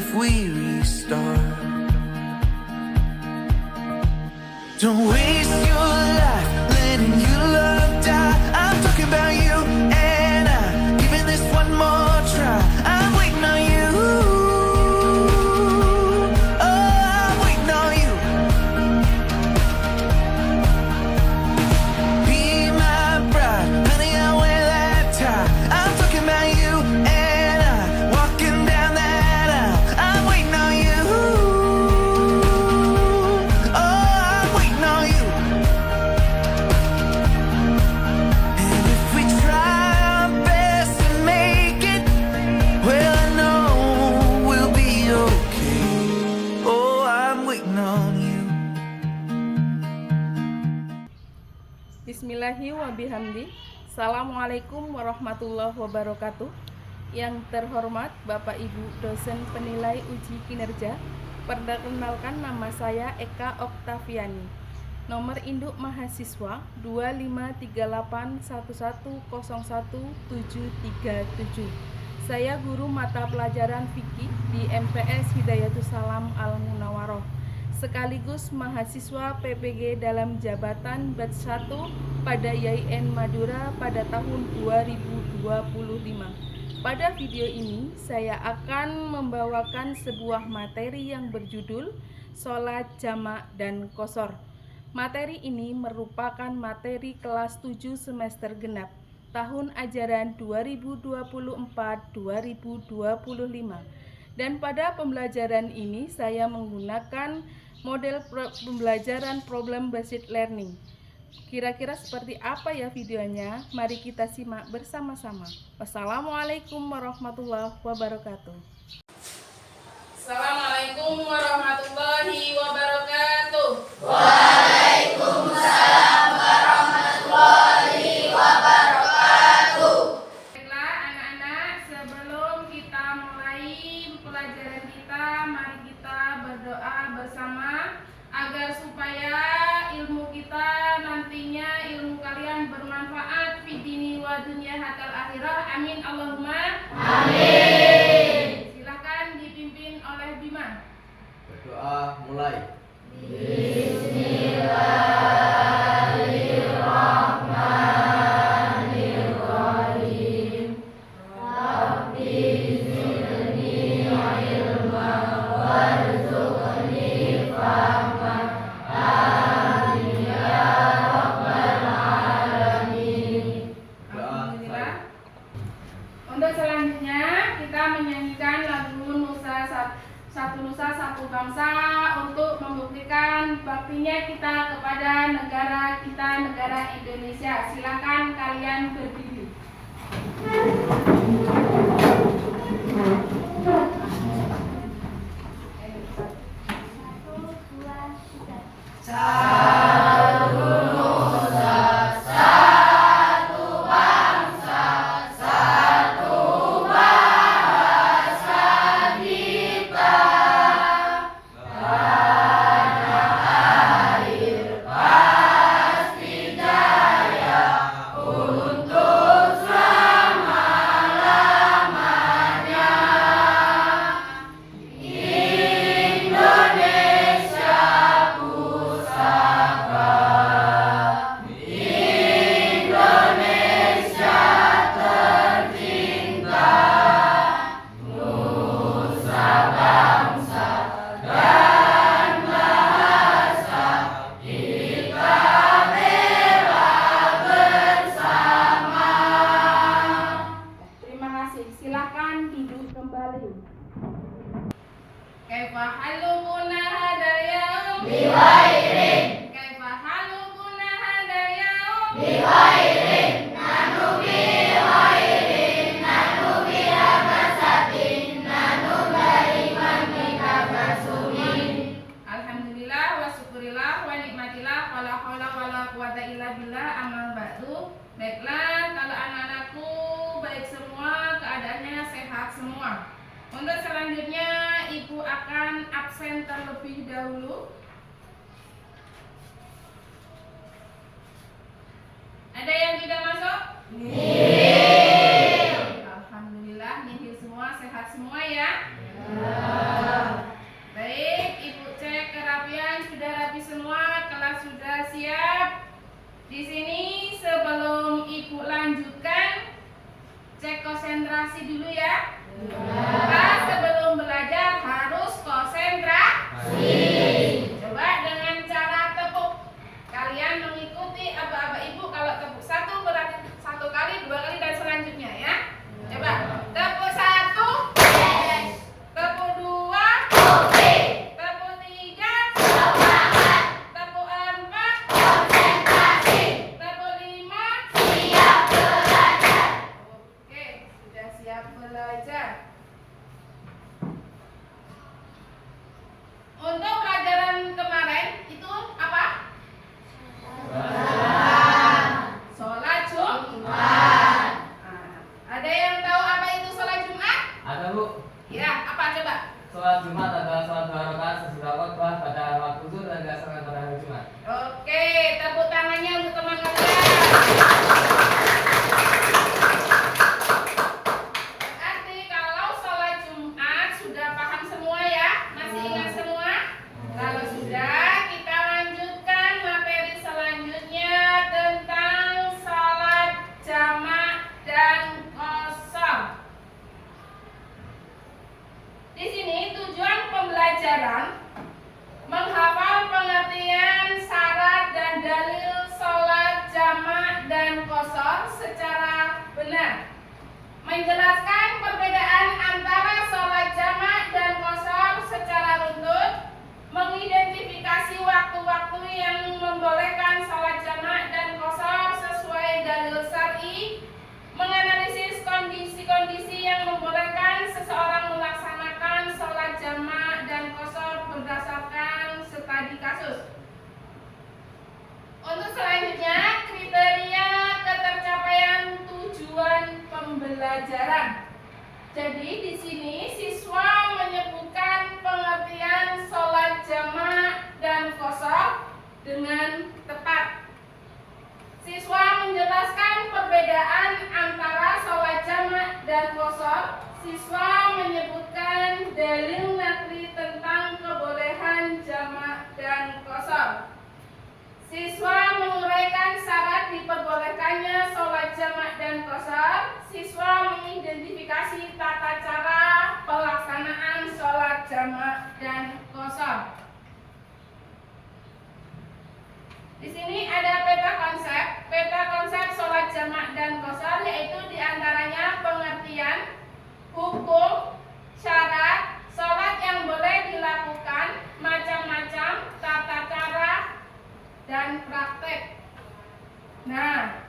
if we restart? Don't waste your life letting your love die. I'm talking about you and I, giving this one more try. I'm waiting on you. Oh, I'm waiting on you. Be my bride, honey, I'll wear that tie. I'm talking about you and I, walking down that aisle. I'm waiting on you. Oh, I'm waiting on you. And if we try our best to make it, well, I know we'll be okay. Oh, I'm waiting on you. Bismillahi wa bihamdi. Assalamualaikum warahmatullahi wabarakatuh. Yang terhormat Bapak Ibu dosen penilai uji kinerja, perkenalkan nama saya Eka Oktaviani. Nomor induk mahasiswa 25381101737. Saya guru mata pelajaran fikih di MTS Hidayatus Salam Al Munawaroh, sekaligus mahasiswa PPG dalam jabatan batch 1 pada IAIN Madura pada tahun 2025. Pada video ini saya akan membawakan sebuah materi yang berjudul Sholat Jamak dan Qashar. Materi ini merupakan materi kelas 7 semester genap tahun ajaran 2024-2025. Dan pada pembelajaran ini saya menggunakan model pembelajaran problem based learning. Kira-kira seperti apa ya videonya? Mari kita simak bersama-sama. Wassalamualaikum warahmatullahi wabarakatuh. Assalamualaikum warahmatullahi wabarakatuh. Waalaikumsalam warahmatullahi wabarakatuh. Baiklah anak-anak, sebelum kita mulai pelajaran kita, mari kita berdoa bersama agar supaya ilmu kita nantinya, ilmu kalian bermanfaat fi dini wa dunya hatal akhirah. Amin Allahumma amin. Silakan dipimpin oleh Bima. Berdoa mulai. Bismillahirrahmanirrahim. Rabbi zidni ilma warzuqni fahman. Amin ya rabbal alamin. Alhamdulillah. Untuk selanjutnya kita menyanyikan lagu Satu Nusa Satu Bangsa untuk membuktikan baktinya kita kepada negara kita, negara Indonesia. Silakan kalian berdiri. Silakan duduk kembali. Kaifa halukuna hadal yaum Biwairin, Kaifa halukuna hadal yaum biwairin, nanu biwairin, nanu bihabasatin, nanu bariman bikabasumin. Alhamdulillah wa syukurillah wa nikmatillah wala haula wala quwata illa billah, amal ba'du. Baiklah, kalau anak-anakku baik semua, keadaannya sehat semua. Untuk selanjutnya Ibu akan absen terlebih dahulu. Ada yang tidak masuk? Nihil. Alhamdulillah nihil semua, sehat semua ya. Di sini sebelum Ibu lanjutkan, cek konsentrasi dulu ya. Kita sebelum belajar harus konsentrasi. Coba dengan cara tepuk. Kalian mengikuti aba-aba Ibu. Kalau tepuk satu berarti satu kali, dua kali dan selanjutnya ya. Coba tepuk satu, tepuk dua, tepuk tiga, tepuk empat, tepuk lima. Oke, sudah siap belajar. Untuk pelajaran kemarin itu apa? Sholat Jumat. Ada yang tahu apa itu sholat Jumat? Ada Bu. Ya, apa coba? Sholat Jumat adalah sholat 2 rakaat sesudah khutbah pada waktu zuhur dan dilaksanakan pada hari Jumat. Oke, tepuk tangannya untuk teman kalian. Berarti kalau sholat Jumat sudah paham semua ya? Masih ingat semua? Kalau sudah, kita lanjutkan materi selanjutnya tentang sholat jamak dan qashar. Di sini tujuan pembelajaran menghafal pengertian syarat dan dalil sholat jamak dan qashar secara benar, menjelaskan perbedaan antara sholat jamak dan qashar secara runtut, mengidentifikasi waktu-waktu yang membolehkan sholat jamak dan qashar sesuai dalil syar'i, menganalisis kondisi-kondisi yang membolehkan seseorang melaksanakan sholat jamak dan qashar berdasarkan studi kasus. Untuk selanjutnya, kriteria ketercapaian tujuan pembelajaran. Jadi di sini siswa menyebutkan pengertian sholat jamak dan qashar dengan tepat. Siswa menjelaskan perbedaan antara sholat jamak dan qashar. Siswa menyebutkan dalil nakli tentang kebolehan jamak dan qashar. Siswa menguraikan syarat diperbolehkannya sholat jamak dan qashar. Siswa mengidentifikasi tata cara pelaksanaan sholat jamak dan qashar. Di sini ada peta konsep. Peta konsep sholat jamak dan qashar yaitu diantaranya pengertian, hukum, syarat, sholat yang boleh dilakukan, macam-macam, tata cara, dan praktek. Nah,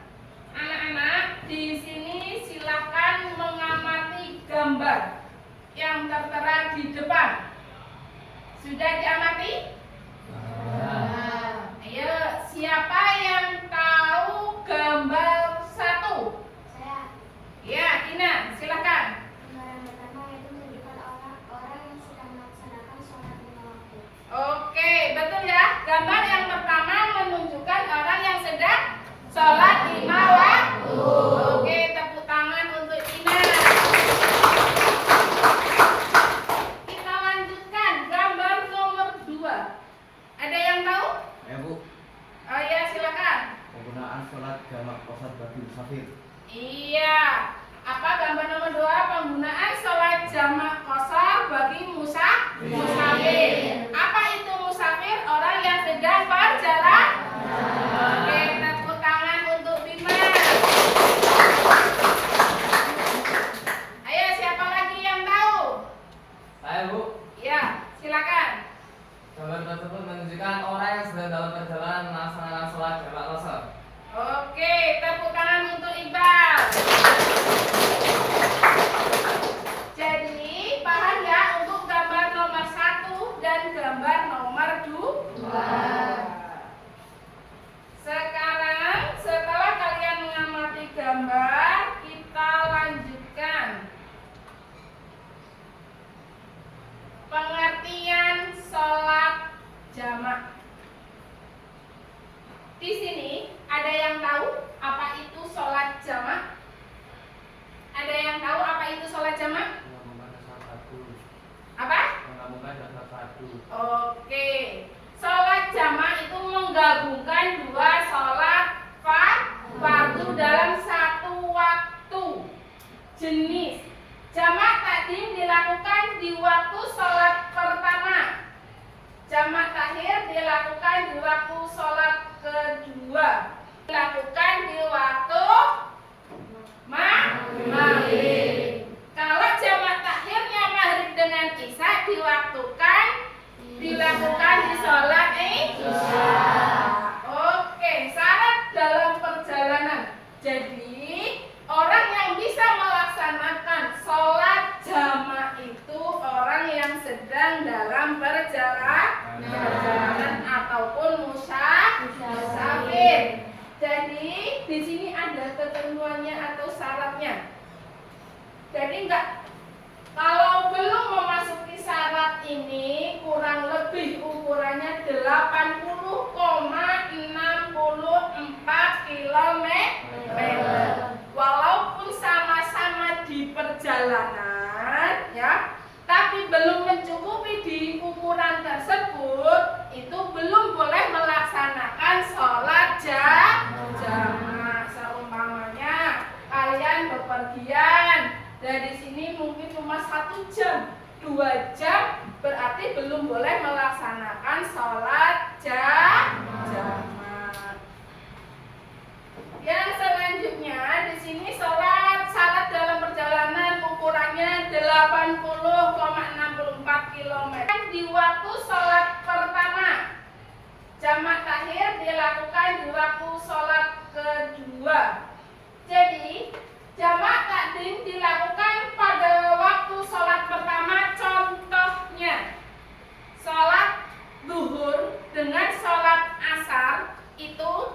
anak-anak di sini silakan mengamati gambar yang tertera di depan. Sudah diamati? Ayo, siapa yang tahu gambar satu? Saya. Ya, Ina, silakan. Gambaran pertama yaitu menunjukkan orang-orang yang sedang melaksanakan sholat lima waktu. Oke, betul ya. Gambar yang pertama menunjukkan orang yang sedang sholat lima waktu. Oke, tepuk tangan untuk Ina. Kita lanjutkan gambar nomor 2. Ada yang tahu? Ya Bu. Oh ya, silakan. Penggunaan sholat jamak qashar bagi musafir. Iya. Apa gambar nomor 2? Penggunaan sholat jamak qashar bagi musafir. Apa itu musafir? Orang yang sedang berjalan. Oke, tepuk tangan untuk Bima. Ayo, siapa lagi yang tahu? Saya Bu. Ya, silakan. Gambar tersebut menunjukkan orang yang sedang dalam perjalanan melaksanakan sholat jamak qashar. Oke, tepuk tangan untuk Iqbal. Jadi, paham ya untuk gambar nomor 1 dan gambar nomor 2. Sekarang, setelah kalian mengamati gambar, kita lanjutkan. Pengertian sholat jamak. Di sini ada yang tahu apa itu sholat jamak? Ada yang tahu apa itu sholat jamak? Menggabungkan dasar satu. Apa? Menggabungkan dasar satu. Oke. Sholat jamak itu menggabungkan dua sholat dalam satu waktu. Jenis jamak takdim dilakukan di waktu sholat pertama. Jamak takhir dilakukan di waktu sholat kedua. Dilakukan di waktu maghrib. Kalau jamak takhirnya maghrib dengan isya dilakukan di sholat isya. Oke, syarat dalam perjalanan. Jadi orang yang bisa melaksanakan sholat jamak itu orang yang sedang dalam perjalanan ataupun musafir. Jadi di sini ada ketentuannya atau syaratnya. Jadi kalau belum memasuki syarat ini kurang lebih ukurannya 80,64 km. Walaupun sama-sama di perjalanan ya, tapi belum mencukupi di ukuran tersebut, itu belum boleh melaksanakan sholat jamak. Seumpamanya kalian bepergian dari sini mungkin cuma 1 jam, 2 jam, berarti belum boleh melaksanakan sholat jamak. Yang selanjutnya di sini syarat dalam perjalanan ukurannya 80,64 km di waktu sholat pertama. Jamak takhir dilakukan di waktu sholat kedua. Jadi jamak takdim dilakukan pada waktu sholat pertama. Contohnya sholat zuhur dengan sholat asar itu.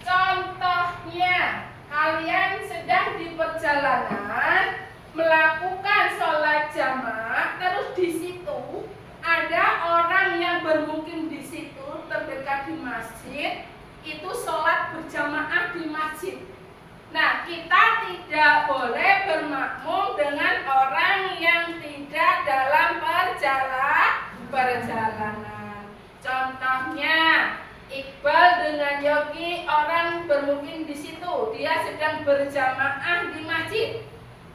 Contohnya kalian sedang di perjalanan melakukan sholat jamak, terus di situ ada orang yang bermukim di situ terdekat di masjid, itu sholat berjamaah di masjid. Nah, kita tidak boleh bermakmum dengan orang yang tidak dalam perjalanan. Contohnya Iqbal dengan Yogi, orang bermukim di situ, dia sedang berjamaah di masjid.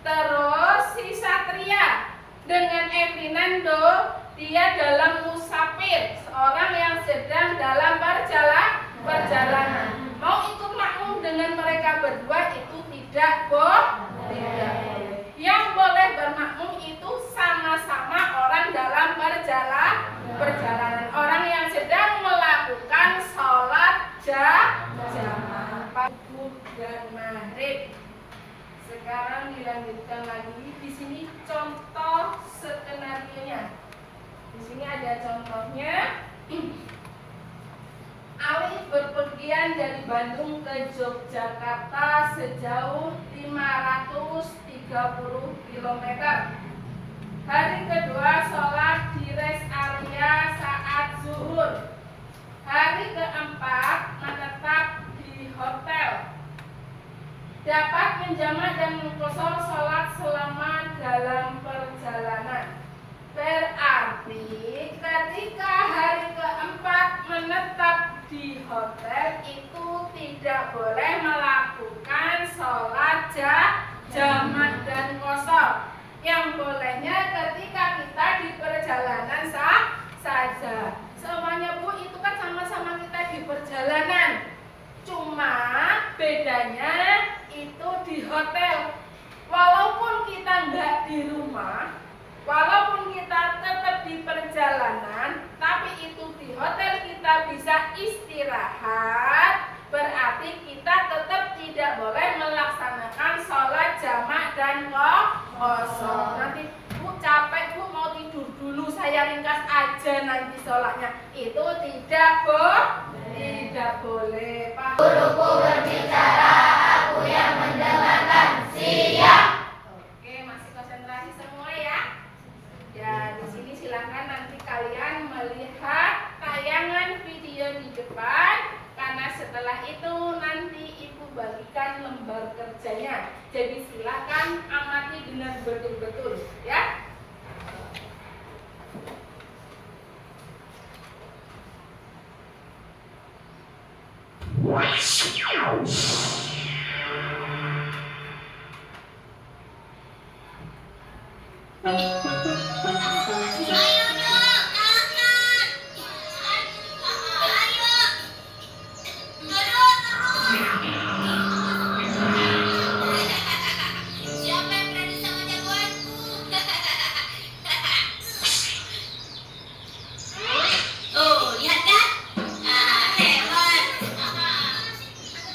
Terus si Satria dengan Evinando, dia dalam musafir, seorang yang sedang dalam perjalanan. Mau ikut makmum dengan mereka berdua itu tidak boleh. Yang boleh bermakmum itu sama-sama orang dalam perjalanan. Orang yang sedang melakukan sholat jamak subuh dan maghrib. Sekarang dilanjutkan lagi. Di sini contoh skenarionya. Di sini ada contohnya. Alif berpergian dari Bandung ke Yogyakarta sejauh 530 km. Hari kedua sholat di rest area saat zuhur. Hari keempat menetap di hotel. Dapat menjamak dan mengqashar sholat selama dalam perjalanan. Berarti ketika hari keempat menetap di hotel itu tidak boleh melakukan sholat jamak dan qashar. Yang bolehnya ketika kita di perjalanan saja. Semuanya Bu, itu kan sama-sama kita di perjalanan. Cuma bedanya itu di hotel. Walaupun kita nggak di rumah, walaupun kita tetap di perjalanan, tapi itu di hotel kita bisa istirahat. Berarti kita tetap tidak boleh melaksanakan sholat jamak dan qashar. Nanti Bu capek, Bu mau tidur dulu, saya ringkas aja nanti sholatnya. Itu tidak boleh. Pak Guruku berbicara, aku yang mendengarkan. Siap. Oke, masih konsentrasi semua ya. Ya, di sini silakan nanti kalian melihat tayangan video di depan. Karena setelah itu nanti Ibu bagikan lembar kerjanya. Jadi silakan amati dengan betul-betul ya. Ayo dong, angkat. Ayo. Dorong terus. Siapa yang berani sama jagoanku? Oh, lihat kan? Hebat.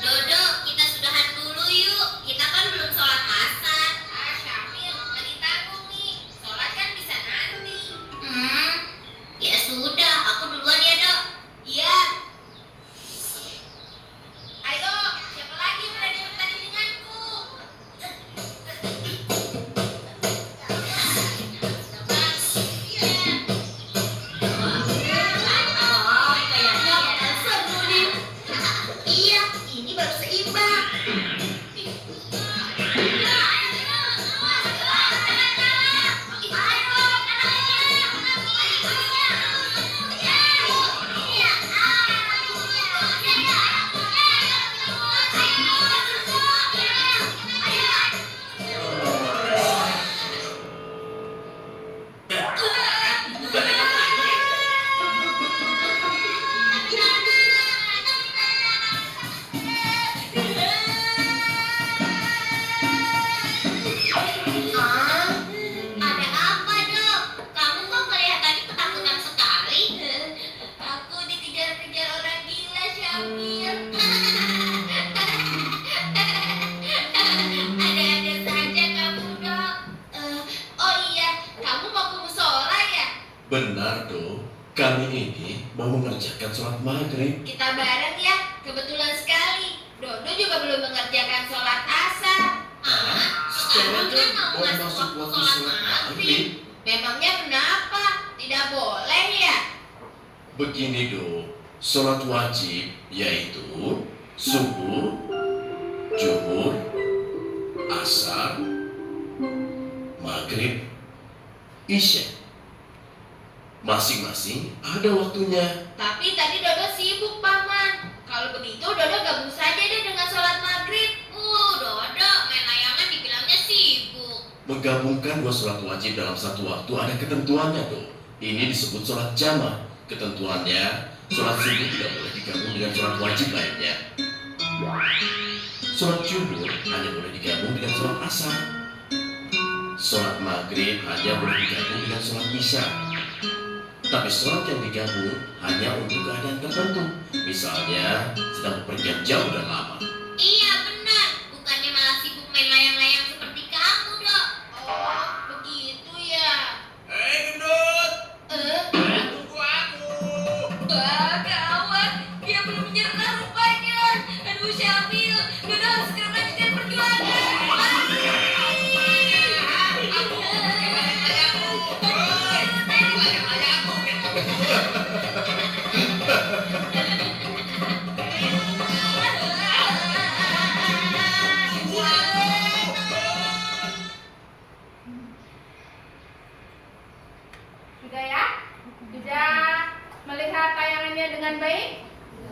Dodo, kita sudahan dulu yuk. Kita kan belum sholat asar. Syamil, lagi tanggung nih. Sholat kan bisa nanti. Ya sudah, aku duluan ya, Dok. Iya. Ayo, siapa lagi yang berani bertanding denganku? Oh, kayaknya bakal seru nih. Iya, ini baru seimbang. Ada apa, Dok? Kamu kok kelihatannya ketakutan sekali? Aku dikejar-kejar orang gila, Syamil. Ada-ada saja kamu, Dok. Oh iya, kamu mau ke musola ya? Benar, Do. Kami ini mau mengerjakan sholat maghrib. Kita bareng ya, kebetulan sekali. Dodo juga belum mengerjakan sholat asar. Sekarang kan mau masuk waktu sholat maghrib. Memangnya kenapa? Tidak boleh ya? Begini, Do. Sholat wajib yaitu subuh, zuhur, asar, maghrib, isya. Masing-masing ada waktunya. Tapi tadi Dodo sibuk, Paman. Kalau begitu Dodo gabung saja deh dengan sholat maghrib. Dodo main layangan dibilangnya sibuk. Menggabungkan dua sholat wajib dalam satu waktu ada ketentuannya, Do. Ini disebut sholat jamaah. Ketentuannya, sholat subuh tidak boleh digabung dengan sholat wajib lainnya. Sholat zuhur hanya boleh digabung dengan sholat asar. Sholat maghrib hanya boleh digabung dengan sholat isya. Tapi sholat yang digabung hanya untuk keadaan tertentu. Misalnya sedang bepergian jauh dan lama. Iya benar, bukannya malah sibuk main layang-layang seperti kamu, Dok. Oh, begitu ya. Hei gendut, tunggu aku. Wah, gawat. Dia belum menyerah rupanya. Aduh, Syamil. Dodo harus segera melanjutkan perjuangan. Sudah ya? Sudah melihat tayangannya dengan baik?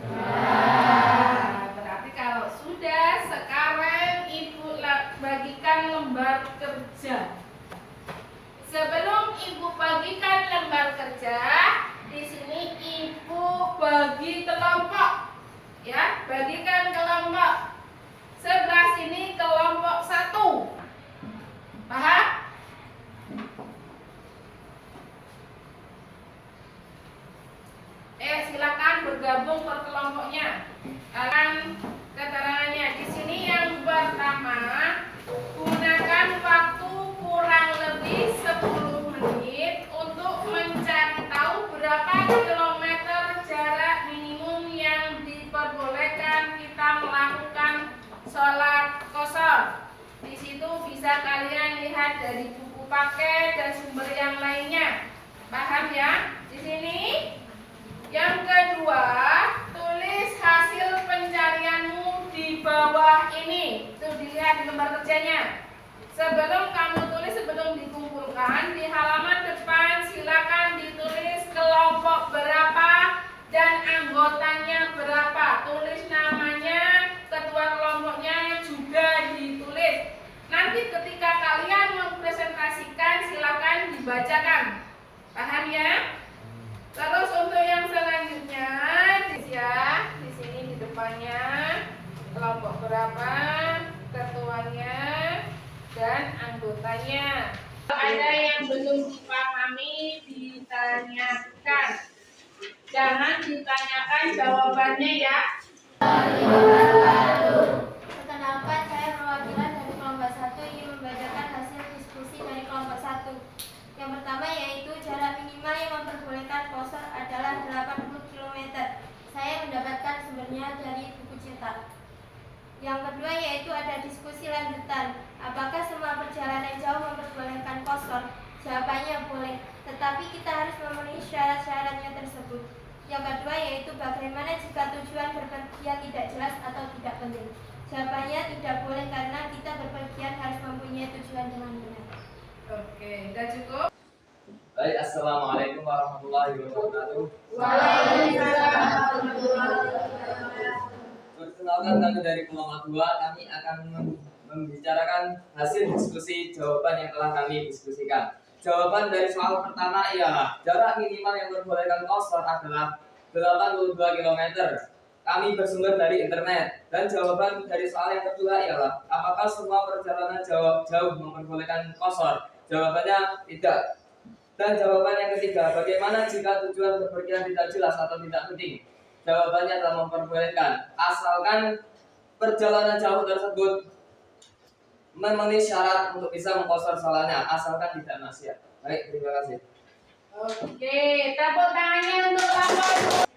Nah, berarti kalau sudah, sekarang Ibu bagikan lembar kerja. Sebelum Ibu bagikan lembar kerja, di sini Ibu bagi kelompok. Ya, bagikan kelompok. Sebelah sini kelompok 1. Paham? Silakan bergabung per kelompoknya. Akan keterangannya di sini yang pertama, gunakan waktu kurang lebih 10 menit untuk mencari tahu berapa kilometer jarak minimum yang diperbolehkan kita melakukan sholat qashar. Di situ bisa kalian lihat dari buku paket dan sumber yang lainnya. Paham ya? Di sini. Yang kedua, tulis hasil pencarianmu di bawah ini. Tuh dilihat di lembar kerjanya. Sebelum kamu tulis, sebelum dikumpulkan, di halaman depan silakan ditulis kelompok berapa dan anggotanya berapa. Tulis namanya, dibacakan. Paham ya? Terus untuk yang selanjutnya, di sini di depannya kelompok berapa, ketuanya, dan anggotanya. Kalau ada yang belum dipahami, ditanyakan. Jangan ditanyakan jawabannya ya. Perkenalkan, saya perwakilan dari kelompok 1 ingin membacakan hasil diskusi dari kelompok 1. Yang pertama yaitu jarak minimal yang memperbolehkan kosor adalah 80 km. Saya mendapatkan sumbernya dari buku cetak. Yang kedua yaitu ada diskusi lanjutan. Apakah semua perjalanan jauh memperbolehkan kosor? Jawabannya boleh, tetapi kita harus memenuhi syarat-syaratnya tersebut. Yang kedua yaitu bagaimana jika tujuan berpergian tidak jelas atau tidak penting. Jawabannya tidak boleh karena kita berpergian harus mempunyai tujuan dengan benar. Oke, udah cukup? Baik, assalamualaikum warahmatullahi wabarakatuh. Waalaikumsalam warahmatullahi wabarakatuh. Perkenalkan, kami dari kelompok 2, kami akan membicarakan hasil diskusi jawaban yang telah kami diskusikan. Jawaban dari soal pertama ialah jarak minimal yang memperbolehkan kosor adalah 82 km. Kami bersumber dari internet. Dan jawaban dari soal yang kedua ialah apakah semua perjalanan jauh memperbolehkan kosor? Jawabannya tidak. Dan jawaban yang ketiga, bagaimana jika tujuan berpergian tidak jelas atau tidak penting? Jawabannya adalah memperbolehkan, asalkan perjalanan jauh tersebut memenuhi syarat untuk bisa mengkosor salahnya, asalkan tidak maksiat. Baik, terima kasih. Oke, tepuk tangannya untuk kelompok.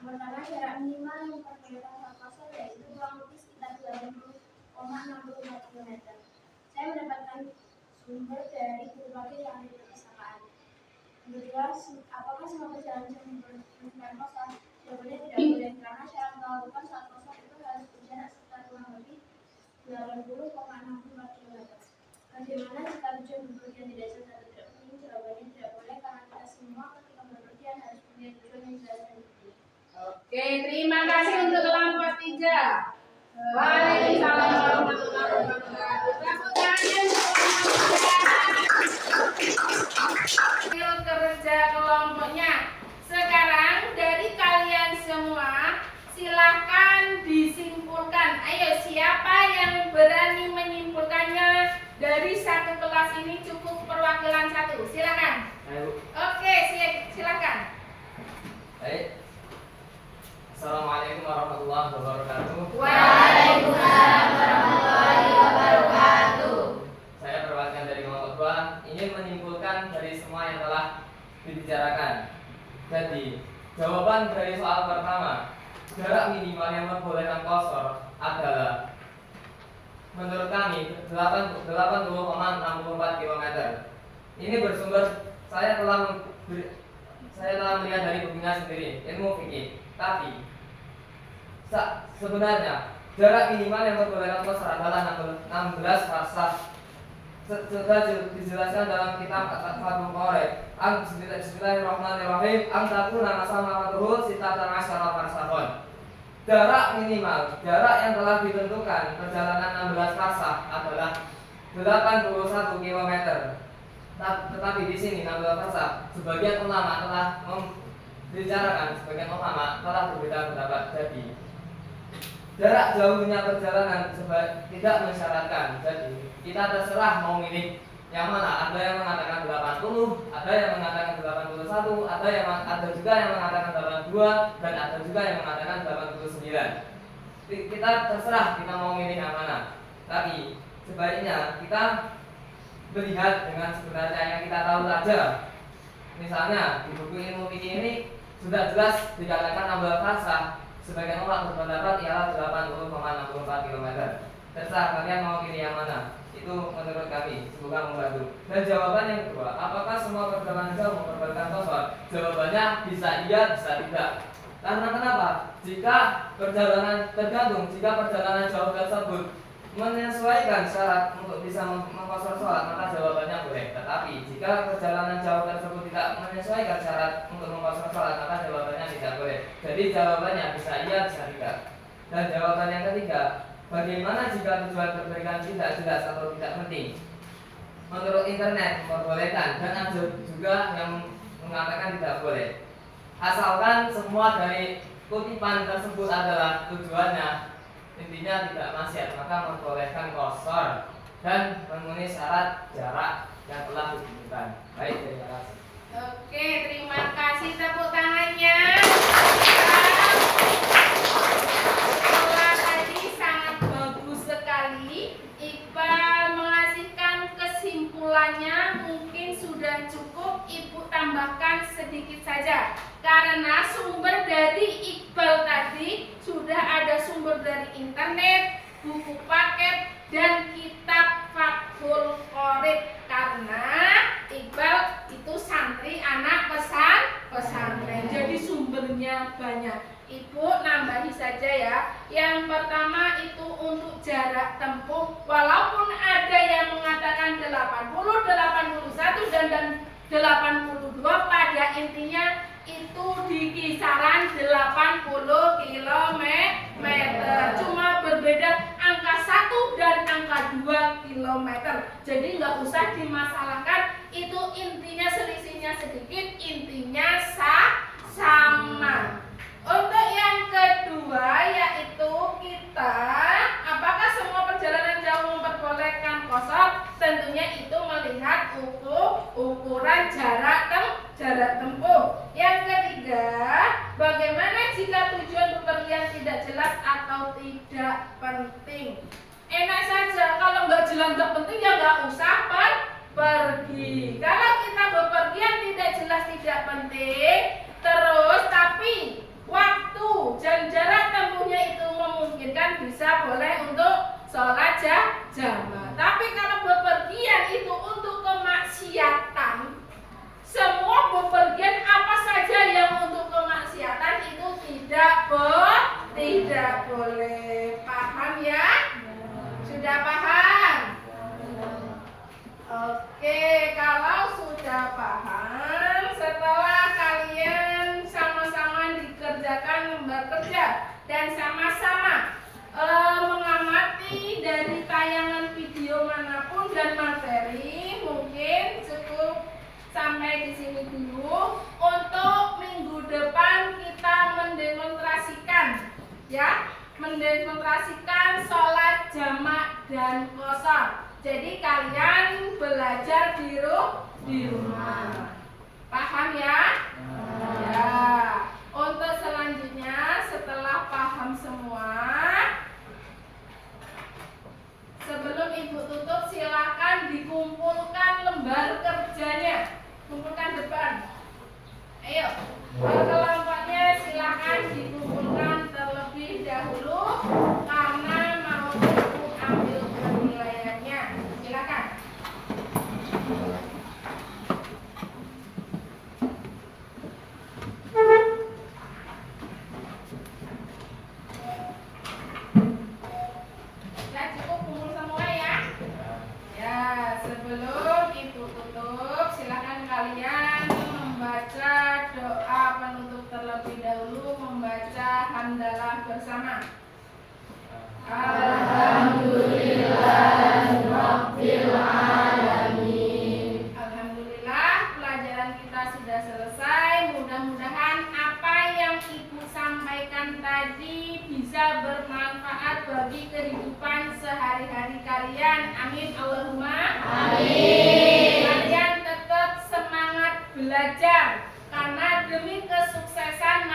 Pertama, jarak minimal yang memperbolehkan kosor yaitu kurang lebih sekitar 20,64 km. Saya mendapatkan sumber dari berbagai yang ada di perpustakaan. Kedua, apakah semua perjalanan jauh memperbolehkan kosor? Jawabannya tidak boleh karena syarat melakukan saat kosor itu harus berjarak sekitar kurang lebih 80,64 km. Bagaimana jika tujuan berpergian tidak jelas atau tidak penting? Jawabannya tidak boleh karena kita semua ketika berpergian harus punya tujuan yang jelas dan penting. Oke, terima kasih untuk kelompok 3. Waalaikumsalam warahmatullahi wabarakatuh. Tepuk tangan untuk kelompok 3. Hasil kerja kelompoknya. Sekarang dari kalian semua silahkan disimpulkan. Ayo, siapa yang berani menyimpulkannya? Dari satu kelas ini cukup perwakilan 1. Silakan. Ayo. Oke, silakan. Baik. Assalamualaikum warahmatullahi wabarakatuh. Waalaikumsalam warahmatullahi wabarakatuh. Saya perwakilan dari kelompok 2 ingin menyimpulkan dari semua yang telah dibicarakan. Jadi, jawaban dari soal pertama, jarak minimal yang membolehkan kosor adalah menurut kami 80,64 km. Ini bersumber saya telah melihat dari bukunya sendiri, ilmu fikih. Tapi sebenarnya jarak minimal yang memperbolehkan kosor adalah 16 farsakh. Sudah dijelaskan dalam kitab Fathul Qorib. Bismillahirrahmanirrahim. Takuna masamatuhu sitatan asyara farsakhon. Jarak minimal, jarak yang telah ditentukan perjalanan 16 farsakh adalah 81 km. Tetapi di sini 16 farsakh, sebagian ulama telah membicarakan, sebagian ulama telah berbeda pendapat. Jadi jarak jauhnya perjalanan tidak mensyaratkan. Jadi kita terserah mau milih yang mana. Ada yang mengatakan 80, ada yang mengatakan 81, ada juga yang mengatakan 82, dan ada juga yang mengatakan 89. Kita terserah kita mau milih yang mana. Tapi sebaiknya kita melihat dengan sebenarnya yang kita tahu saja. Misalnya di buku ilmu fikih ini sudah jelas dikatakan 16 farsakh. Sebagian orang berpendapat ialah 80,64 km. Terserah kalian mau pilih yang mana. Itu menurut kami, semoga membantu. Dan jawaban yang kedua, apakah semua perjalanan jauh memperbolehkan kosor? Jawabannya bisa iya, bisa tidak. Karena kenapa? Jika perjalanan jauh tersebut menyesuaikan syarat untuk bisa mengkosor sholat, maka jawabannya boleh. Tetapi jika perjalanan jauh tersebut tidak menyesuaikan syarat untuk mengkosor sholat, maka jawabannya tidak boleh. Jadi jawabannya bisa iya, bisa tidak. Dan jawaban yang ketiga, bagaimana jika tujuan berpergian tidak jelas atau tidak penting? menurut internet memperbolehkan dan ada juga yang mengatakan tidak boleh. Asalkan semua dari kutipan tersebut adalah tujuannya intinya tidak maksiat, maka memperbolehkan qashar dan memenuhi syarat jarak yang telah ditentukan. Baik, terima kasih. Oke, terima kasih, tepuk tangannya. Setelah tadi sangat bagus sekali, Iqbal mengasihkan kesimpulannya. Mungkin sudah cukup, Ibu tambahkan sedikit saja. Karena sumber dari Iqbal tadi sudah ada sumber dari internet, buku paket, dan kitab Fathul Qorib. Karena Iqbal itu santri anak pesantren, jadi sumbernya banyak. Ibu nambahi saja ya. Yang pertama itu untuk jarak tempuh, walaupun ada yang mengatakan 80, 81 dan 82, pada intinya itu di kisaran 80 km. Cuma berbeda angka 1 dan angka 2 km. Jadi nggak usah dimasalahkan, itu intinya selisihnya sedikit, intinya sama. Untuk yang kedua yaitu kita, apakah semua perjalanan jauh memperbolehkan qashar? Tentunya itu melihat ukuran jarak tempuh. Yang ketiga, bagaimana jika tujuan bepergian tidak jelas atau tidak penting? Enak saja, kalau nggak jelas nggak penting ya nggak usah pergi. Kalau kita bepergian tidak jelas tidak penting, terus tapi waktu dan jarak tempuhnya itu memungkinkan, bisa boleh untuk sholat jamaah. Tapi kalau bepergian itu untuk kemaksiatan, semua bepergian apa saja yang untuk kemaksiatan itu tidak boleh. Paham ya? Sudah paham? Oke, kalau sudah paham, setelah kalian sama-sama dikerjakan lembar kerja dan sama-sama mengamati dari tayangan video manapun dan materi, mungkin cukup sampai di sini dulu. Untuk minggu depan kita mendemonstrasikan sholat jamak dan qashar. Jadi kalian belajar di rumah. Paham ya? Ya. Untuk selanjutnya, setelah paham semua, sebelum Ibu tutup, silakan dikumpulkan lembar kerjanya. Kumpulkan depan. Ayo, kelompoknya silakan dikumpulkan terlebih dahulu karena mau Ibu ambil penilaiannya. Silakan. Cukup kumpul semua ya. Ya, sebelum Ibu tutup, silakan kalian membaca doa penutup terlebih dahulu, membaca hamdalah bersama. Alhamdulillahirrabbilalamin. Alhamdulillah, pelajaran kita sudah selesai. Mudah-mudahan apa yang Ibu sampaikan tadi bisa bermanfaat bagi kehidupan sehari-hari kalian. Amin Allahumma amin. Kalian tetap semangat belajar, karena demi kesuksesan